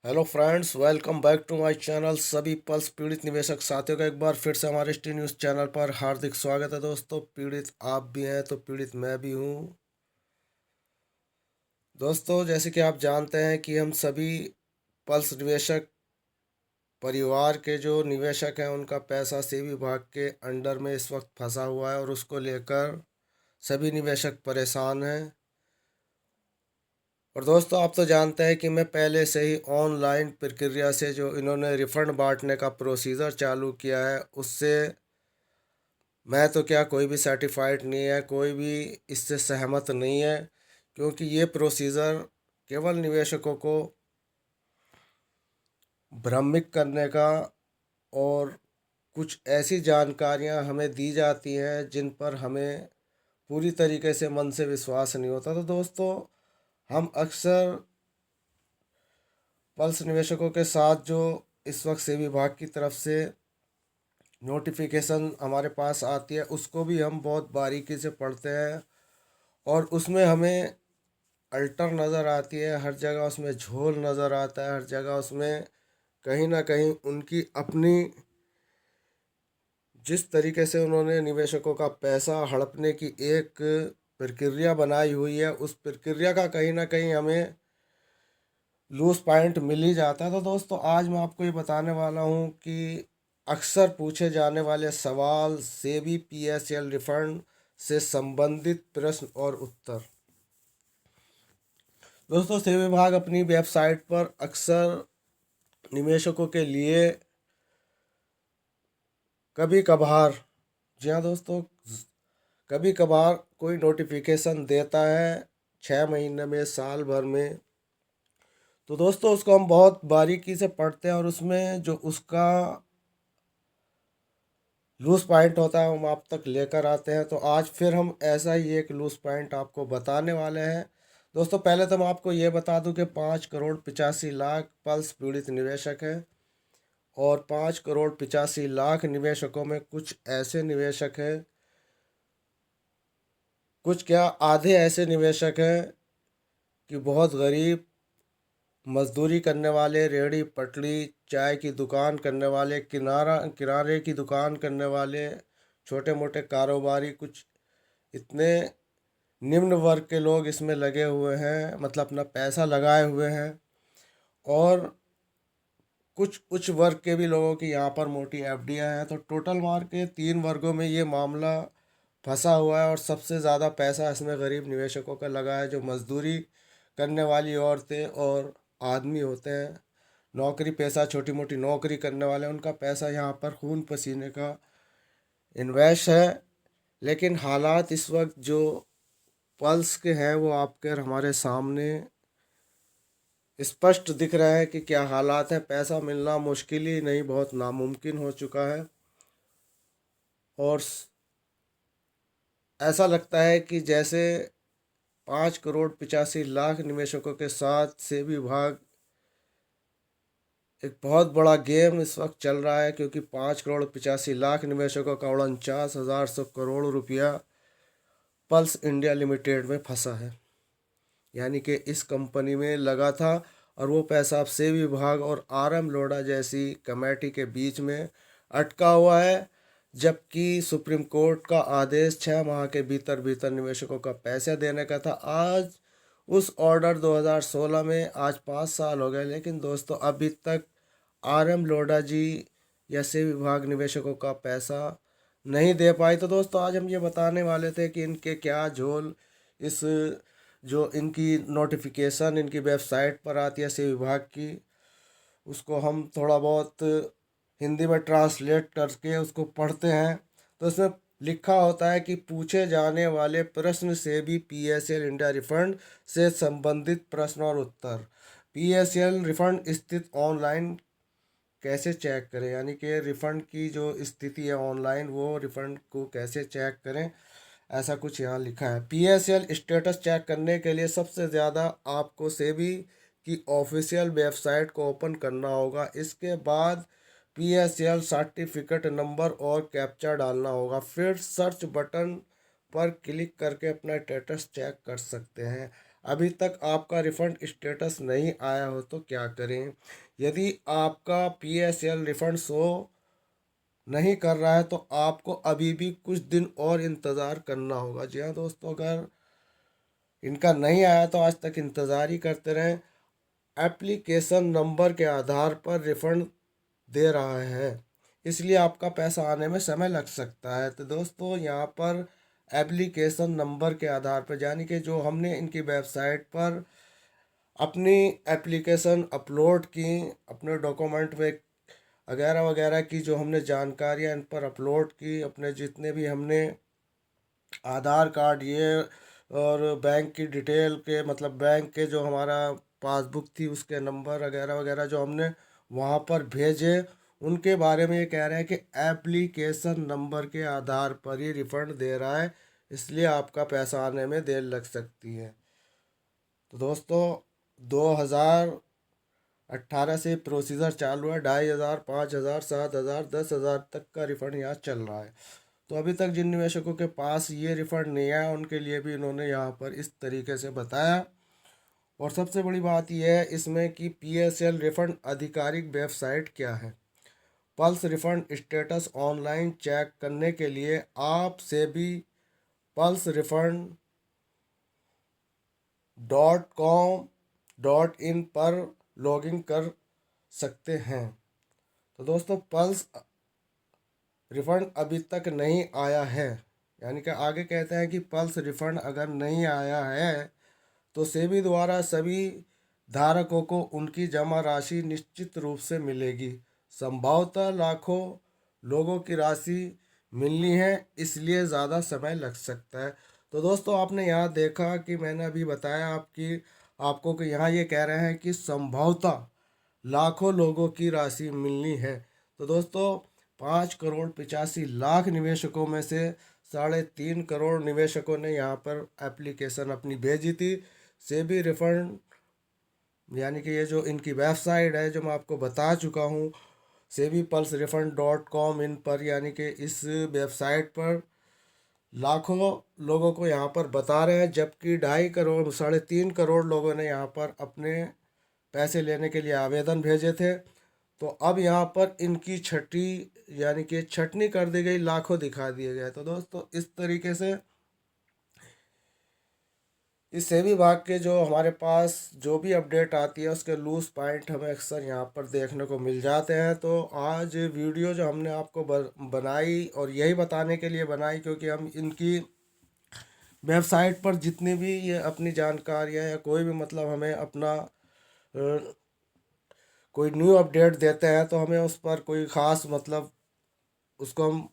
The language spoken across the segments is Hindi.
Hello friends, welcome back to my channel. सभी पल्स पीड़ित निवेशक साथियों का एक बार फिर से हमारे टी न्यूज़ चैनल पर हार्दिक स्वागत है। दोस्तों, पीड़ित आप भी हैं तो पीड़ित मैं भी हूं। दोस्तों, जैसे कि आप जानते हैं कि हम सभी पल्स निवेशक परिवार के जो निवेशक हैं उनका पैसा सेबी विभाग के अंडर में इस वक्त फंसा हुआ है और उसको लेकर सभी निवेशक परेशान हैं। और दोस्तों, आप तो जानते हैं कि मैं पहले से ही ऑनलाइन प्रक्रिया से जो इन्होंने रिफंड बांटने का प्रोसीजर चालू किया है उससे मैं तो क्या, कोई भी सर्टिफाइड नहीं है, कोई भी इससे सहमत नहीं है। क्योंकि ये प्रोसीजर केवल निवेशकों को भ्रमित करने का और कुछ ऐसी जानकारियां हमें दी जाती हैं जिन पर हमें पूरी तरीके से मन से विश्वास नहीं होता। तो दोस्तों, हम अक्सर पल्स निवेशकों के साथ जो इस वक्त सेबी विभाग की तरफ से नोटिफिकेशन हमारे पास आती है उसको भी हम बहुत बारीकी से पढ़ते हैं और उसमें हमें अल्टर नज़र आती है, हर जगह उसमें झोल नज़र आता है, हर जगह उसमें कहीं ना कहीं उनकी अपनी जिस तरीके से उन्होंने निवेशकों का पैसा हड़पने की एक प्रक्रिया बनाई हुई है उस प्रक्रिया का कहीं ना कहीं हमें लूज पॉइंट मिल ही जाता है। तो दोस्तों, आज मैं आपको ये बताने वाला हूँ कि अक्सर पूछे जाने वाले सवाल, सेबी पीएसएल रिफंड से संबंधित प्रश्न और उत्तर। दोस्तों, सेबी विभाग अपनी वेबसाइट पर अक्सर निवेशकों के लिए कभी कभार, जी हाँ दोस्तों, कभी कभार कोई नोटिफिकेशन देता है 6 महीने में, साल भर में। तो दोस्तों, उसको हम बहुत बारीकी से पढ़ते हैं और उसमें जो उसका लूज पॉइंट होता है हम आप तक लेकर आते हैं। तो आज फिर हम ऐसा ही एक लूज पॉइंट आपको बताने वाले हैं। दोस्तों, पहले तो मैं आपको ये बता दूं कि 5 करोड़ 85 लाख पल्स पीड़ित निवेशक हैं और 5 करोड़ 85 लाख निवेशकों में कुछ ऐसे निवेशक हैं, कुछ क्या आधे ऐसे निवेशक हैं कि बहुत गरीब, मजदूरी करने वाले, रेहड़ी पटरी, चाय की दुकान करने वाले, किराने की दुकान करने वाले, छोटे मोटे कारोबारी, कुछ इतने निम्न वर्ग के लोग इसमें लगे हुए हैं, मतलब अपना पैसा लगाए हुए हैं। और कुछ उच्च वर्ग के भी लोगों की यहाँ पर मोटी एफडीआई हैं। तो टोटल मार के 3 वर्गों में ये मामला फंसा हुआ है और सबसे ज़्यादा पैसा इसमें गरीब निवेशकों का लगा है, जो मजदूरी करने वाली औरतें और आदमी होते हैं, नौकरी पेशा छोटी मोटी नौकरी करने वाले, उनका पैसा यहाँ पर खून पसीने का इन्वेस्ट है। लेकिन हालात इस वक्त जो पल्स के हैं वो आपके और हमारे सामने स्पष्ट दिख रहा है कि क्या हालात है। पैसा मिलना मुश्किल ही नहीं, बहुत नामुमकिन हो चुका है। और ऐसा लगता है कि जैसे 5 करोड़ 85 लाख निवेशकों के साथ सेबी विभाग एक बहुत बड़ा गेम इस वक्त चल रहा है, क्योंकि 5 करोड़ 85 लाख निवेशकों का 49,100 करोड़ रुपया पल्स इंडिया लिमिटेड में फंसा है। यानी कि इस कंपनी में लगा था और वो पैसा अब सेबी विभाग और आरएम लोढ़ा जैसी कमेटी के बीच में अटका हुआ है। जबकि सुप्रीम कोर्ट का आदेश 6 माह के भीतर भीतर निवेशकों का पैसा देने का था। आज उस ऑर्डर 2016 में आज 5 साल हो गए, लेकिन दोस्तों अभी तक आरएम लोढ़ा जी या सेबी विभाग निवेशकों का पैसा नहीं दे पाई। तो दोस्तों, आज हम ये बताने वाले थे कि इनके क्या झोल इस जो इनकी नोटिफिकेशन इनकी वेबसाइट पर आती है सेबी विभाग की, उसको हम थोड़ा बहुत हिंदी में ट्रांसलेट करके उसको पढ़ते हैं। तो उसमें लिखा होता है कि पूछे जाने वाले प्रश्न से भी पीएसएल इंडिया रिफंड से संबंधित प्रश्न और उत्तर। पीएसएल रिफंड स्थिति ऑनलाइन कैसे चेक करें, यानी कि रिफ़ंड की जो स्थिति है ऑनलाइन, वो रिफ़ंड को कैसे चेक करें, ऐसा कुछ यहाँ लिखा है। पीएसएल स्टेटस चेक करने के लिए सबसे ज़्यादा आपको सेबी की ऑफिशियल वेबसाइट को ओपन करना होगा। इसके बाद पीएसएल सर्टिफिकेट नंबर और कैप्चा डालना होगा। फिर सर्च बटन पर क्लिक करके अपना स्टेटस चेक कर सकते हैं। अभी तक आपका रिफ़ंड स्टेटस नहीं आया हो तो क्या करें। यदि आपका PSL रिफ़ंड शो नहीं कर रहा है तो आपको अभी भी कुछ दिन और इंतज़ार करना होगा। जी हाँ दोस्तों, अगर इनका नहीं आया तो आज तक इंतज़ार ही करते रहें। एप्लीकेशन नंबर के आधार पर रिफ़ंड दे रहा है, इसलिए आपका पैसा आने में समय लग सकता है। तो दोस्तों यहाँ पर एप्लीकेशन नंबर के आधार पर, यानी कि जो हमने इनकी वेबसाइट पर अपनी एप्लीकेशन अपलोड की, अपने डॉक्यूमेंट में वगैरह वगैरह की जो हमने जानकारियाँ इन पर अपलोड की, अपने जितने भी हमने आधार कार्ड ये और बैंक की डिटेल के, मतलब बैंक के जो हमारा पासबुक थी उसके नंबर वगैरह वगैरह जो हमने वहाँ पर भेजे, उनके बारे में ये कह रहे हैं कि एप्लीकेशन नंबर के आधार पर ही रिफ़ंड दे रहा है, इसलिए आपका पैसा आने में देर लग सकती है। तो दोस्तों 2018 से प्रोसीजर चालू है। 2500, 5000, 7000, 10,000 तक का रिफ़ंड यहाँ चल रहा है। तो अभी तक जिन निवेशकों के पास ये रिफ़ंड नहीं आया उनके लिए भी इन्होंने यहाँ पर इस तरीके से बताया। और सबसे बड़ी बात यह है इसमें कि PSL रिफ़ंड आधिकारिक वेबसाइट क्या है। Pearls refund status online check करने के लिए आप सेबी पल्स रिफ़ंड .com.in पर लॉगिन कर सकते हैं। तो दोस्तों पल्स रिफ़ंड अभी तक नहीं आया है, यानी कि आगे कहते हैं कि पल्स रिफ़ंड अगर नहीं आया है तो सेबी द्वारा सभी धारकों को उनकी जमा राशि निश्चित रूप से मिलेगी। संभवतः लाखों लोगों की राशि मिलनी है, इसलिए ज़्यादा समय लग सकता है। तो दोस्तों आपने यहाँ देखा कि मैंने अभी बताया आपको कि यहाँ ये कह रहे हैं कि संभवतः लाखों लोगों की राशि मिलनी है। तो दोस्तों 5,85,00,000 निवेशकों में से 3.5 करोड़ निवेशकों ने यहाँ पर एप्लीकेशन अपनी भेजी थी। सेबी रिफंड, यानी कि ये जो इनकी वेबसाइट है जो मैं आपको बता चुका हूँ, सेबी पल्स रिफंड .com इन पर, यानी कि इस वेबसाइट पर लाखों लोगों को यहाँ पर बता रहे हैं, जबकि 2.5 करोड़ 3.5 करोड़ लोगों ने यहाँ पर अपने पैसे लेने के लिए आवेदन भेजे थे। तो अब यहाँ पर इनकी छठी, यानी कि छटनी कर दी गई, लाखों दिखा दिए गए। तो दोस्तों इस तरीके से इस सेबी भाग के जो हमारे पास जो भी अपडेट आती है उसके लूज पॉइंट हमें अक्सर यहाँ पर देखने को मिल जाते हैं। तो आज वीडियो जो हमने आपको बनाई और यही बताने के लिए बनाई क्योंकि हम इनकी वेबसाइट पर जितनी भी ये अपनी जानकारियाँ या कोई भी मतलब हमें अपना कोई न्यू अपडेट देते हैं तो हमें उस पर कोई ख़ास मतलब उसको हम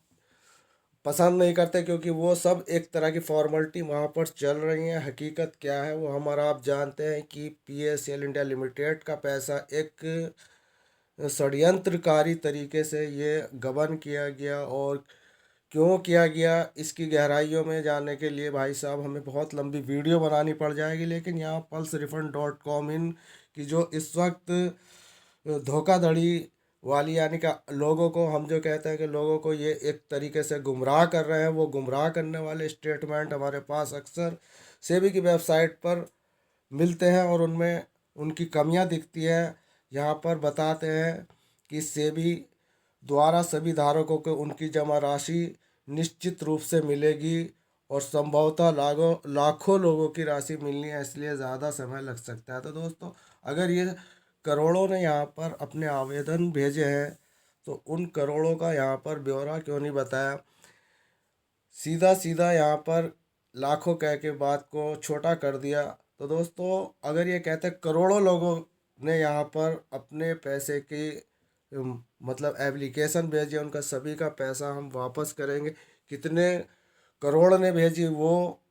पसंद नहीं करते, क्योंकि वो सब एक तरह की फॉर्मेलिटी वहाँ पर चल रही हैं। हकीकत क्या है वो हम और आप जानते हैं कि PSL इंडिया लिमिटेड का पैसा एक षड्यंत्रकारी तरीके से ये गबन किया गया, और क्यों किया गया इसकी गहराइयों में जाने के लिए भाई साहब हमें बहुत लंबी वीडियो बनानी पड़ जाएगी। लेकिन यहाँ पल्स रिफंड .com इन की जो इस वक्त धोखाधड़ी वाली, यानी कि लोगों को, हम जो कहते हैं कि लोगों को ये एक तरीके से गुमराह कर रहे हैं, वो गुमराह करने वाले स्टेटमेंट हमारे पास अक्सर सेबी की वेबसाइट पर मिलते हैं और उनमें उनकी कमियां दिखती है। यहाँ पर बताते हैं कि सेबी द्वारा सभी धारकों को उनकी जमा राशि निश्चित रूप से मिलेगी और संभवतः लाखों लोगों की राशि मिलनी है, इसलिए ज़्यादा समय लग सकता है। तो दोस्तों अगर ये करोड़ों ने यहाँ पर अपने आवेदन भेजे हैं तो उन करोड़ों का यहाँ पर ब्यौरा क्यों नहीं बताया, सीधा सीधा यहाँ पर लाखों कह के बात को छोटा कर दिया। तो दोस्तों अगर ये कहते करोड़ों लोगों ने यहाँ पर अपने पैसे की मतलब एप्लीकेशन भेजी, उनका सभी का पैसा हम वापस करेंगे, कितने करोड़ ने भेजी वो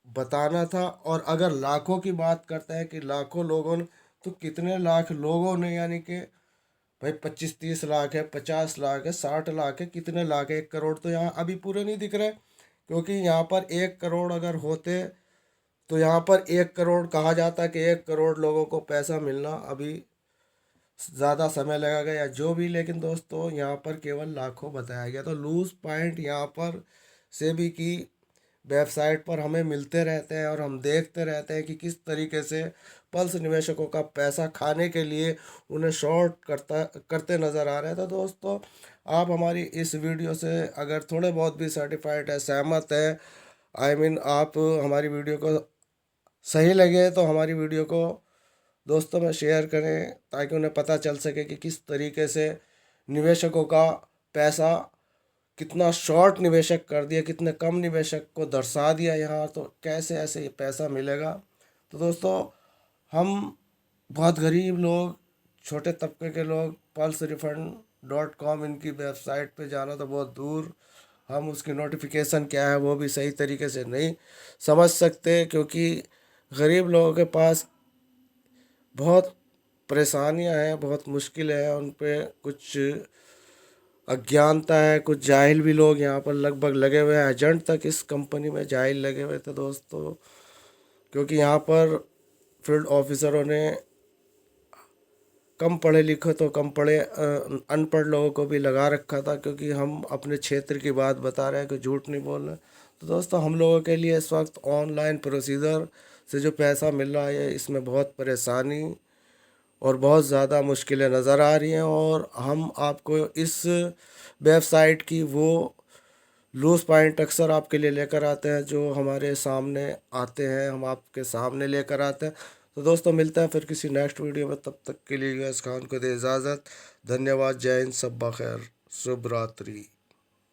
बताना था। और अगर लाखों की बात करते हैं कि लाखों लोगों ने, तो कितने लाख लोगों ने, यानी कि भाई 25-30 लाख है, 50 लाख है, 60 लाख है, कितने लाख है, 1 करोड़ तो यहाँ अभी पूरे नहीं दिख रहे। क्योंकि यहाँ पर 1 करोड़ अगर होते तो यहाँ पर 1 करोड़ कहा जाता कि 1 करोड़ लोगों को पैसा मिलना अभी ज़्यादा समय लगेगा या जो भी, लेकिन दोस्तों यहाँ पर केवल लाखों बताया गया। तो लूज पॉइंट यहाँ पर सेबी की वेबसाइट पर हमें मिलते रहते हैं और हम देखते रहते हैं कि किस तरीके से पल्स निवेशकों का पैसा खाने के लिए उन्हें शॉर्ट करते नज़र आ रहे हैं। तो दोस्तों, आप हमारी इस वीडियो से अगर थोड़े बहुत भी सर्टिफाइड है, सहमत है, आप हमारी वीडियो को सही लगे तो हमारी वीडियो को दोस्तों में शेयर करें, ताकि उन्हें पता चल सके कि किस तरीके से निवेशकों का पैसा कितना शॉर्ट निवेशक कर दिया, कितने कम निवेशक को दर्शा दिया यहाँ, तो कैसे ऐसे ये पैसा मिलेगा। तो दोस्तों, हम बहुत गरीब लोग, छोटे तबके के लोग, pulserefund.com इनकी वेबसाइट पे जाना तो बहुत दूर, हम उसकी नोटिफिकेशन क्या है वो भी सही तरीके से नहीं समझ सकते, क्योंकि गरीब लोगों के पास बहुत परेशानियां हैं, बहुत मुश्किलें हैं, उन पे कुछ अज्ञानता है, कुछ जाहिल भी लोग यहाँ पर लगभग लगे हुए हैं, एजेंट तक इस कंपनी में जाहिल लगे हुए थे दोस्तों, क्योंकि यहाँ पर फील्ड ऑफिसरों ने कम पढ़े लिखे तो कम पढ़े अनपढ़ लोगों को भी लगा रखा था, क्योंकि हम अपने क्षेत्र की बात बता रहे हैं, कि झूठ नहीं बोल रहे। तो दोस्तों, हम लोगों के लिए इस वक्त ऑनलाइन प्रोसीजर से जो पैसा मिल रहा है, इसमें बहुत परेशानी और बहुत ज़्यादा मुश्किलें नज़र आ रही हैं, और हम आपको इस वेबसाइट की वो लूज़ पॉइंट अक्सर आपके लिए लेकर आते हैं, जो हमारे सामने आते हैं, हम आपके सामने लेकर आते हैं। तो दोस्तों, मिलते हैं फिर किसी नेक्स्ट वीडियो में, तब तक के लिए यूएस खान को दे इजाज़त। धन्यवाद, जय हिंद, सब खैर, शुभ रात्रि।